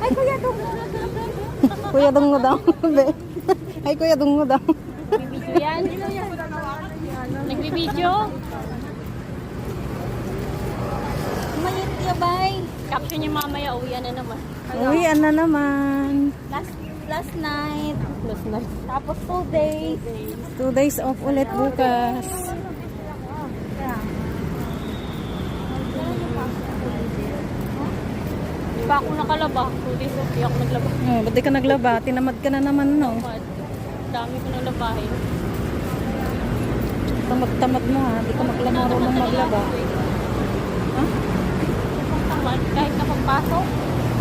Ay, Kuya Dong. Kuya Dungo daw. Ay, Kuya Dungo daw. Nagbibideo yan. Nagbibideo. Mayit ya, bay. Caption niya mamaya, uwian na naman. Uwian na naman. Last night. Last night. Tapos 2 days. 2 days off ulit bukas. Di pa ako nakalaba. 2 days off, di ako naglaba. Oh, ba't di ka naglaba? Tinamad ka na naman, no? Dami ko nang labahin. Tamad-tamad mo, ha? Di ka marunong maglaba. Ha? Tamad, kahit nakapasok.